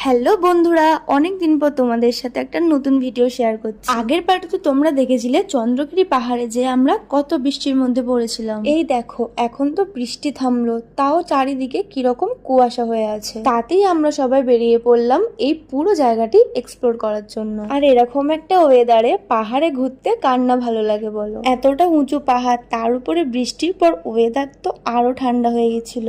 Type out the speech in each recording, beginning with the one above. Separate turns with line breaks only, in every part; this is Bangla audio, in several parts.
হ্যালো বন্ধুরা, অনেক দিন পর তোমাদের সাথে একটা নতুন ভিডিও শেয়ার করছি। আগের পার্টে তো তোমরা দেখেছিলে চন্দ্রগিরি পাহাড়ে যে আমরা কত বৃষ্টির মধ্যে পড়েছিলাম। এই দেখো এখন তো বৃষ্টি থামলো, তাও চারিদিকে কিরকম কুয়াশা হয়ে আছে। তাতেই আমরা সবাই বেরিয়ে পড়লাম এই পুরো জায়গাটি এক্সপ্লোর করার জন্য। আর এরকম একটা ওয়েদারে পাহাড়ে ঘুরতে কার না ভালো লাগে বলো। এতটা উঁচু পাহাড়, তার উপরে বৃষ্টির পর ওয়েদার তো আরো ঠান্ডা হয়ে গেছিল।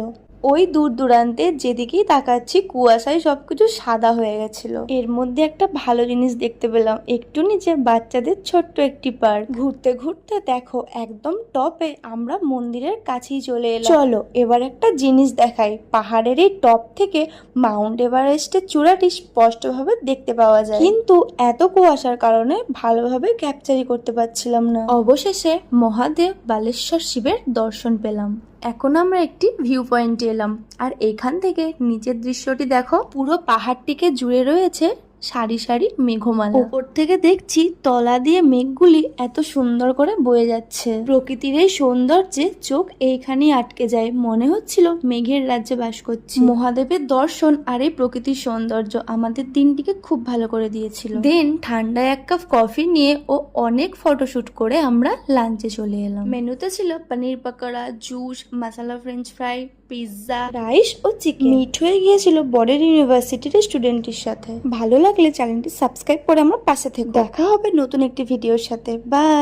ওই দূর দূরান্তে যেদিকেই তাকাচ্ছি কুয়াশায় সবকিছু সাদা হয়ে গেছিল। এর মধ্যে একটা ভালো জিনিস দেখতে পেলাম, একটু নিচে বাচ্চাদের ছোট্ট একটি পার্ক। ঘুরতে ঘুরতে দেখো একদম টপে আমরা মন্দিরের কাছেই চলে এলাম। চলো এবার একটা জিনিস দেখাই। পাহাড়ের এই টপ থেকে মাউন্ট এভারেস্টের চূড়াটি স্পষ্টভাবে দেখতে পাওয়া যায়, কিন্তু এত কুয়াশার কারণে ভালোভাবে ক্যাপচারই করতে পারছিলাম না। অবশেষে মহাদেব বালেশ্বর শিবের দর্শন পেলাম। এখন আমরা একটি ভিউ পয়েন্টে এলাম, আর এখান থেকে নিচের দৃশ্যটি দেখো। পুরো পাহাড়টিকে জুড়ে রয়েছে সারি সারি মেঘমালা। উপর থেকে দেখছি তলা দিয়ে মেঘগুলি এত সুন্দর করে বয়ে যাচ্ছে। প্রকৃতির এই সৌন্দর্যে চোখ এইখানেই আটকে যায়, মনে হচ্ছিল মেঘের রাজ্যে বাস করছি। মহাদেবের দর্শন আর এই প্রকৃতির সৌন্দর্য আমাদের দিনটিকে খুব ভালো করে দিয়েছিল। দেন ঠান্ডায় এক কাপ কফি নিয়ে ও অনেক ফটোশুট করে আমরা লাঞ্চে চলে এলাম। মেনুতে ছিল পনির পকোড়া, জুস, মশলা ফ্রেঞ্চ ফ্রাই, পিৎজা, রাইস ও চিকেন। মিট হয়ে গিয়েছিল বরের ইউনিভার্সিটির স্টুডেন্টের সাথে। ভালো লাগলে চ্যানেলটি সাবস্ক্রাইব করে আমার পাশে থেকে। দেখা হবে নতুন একটি ভিডিওর সাথে। বাই।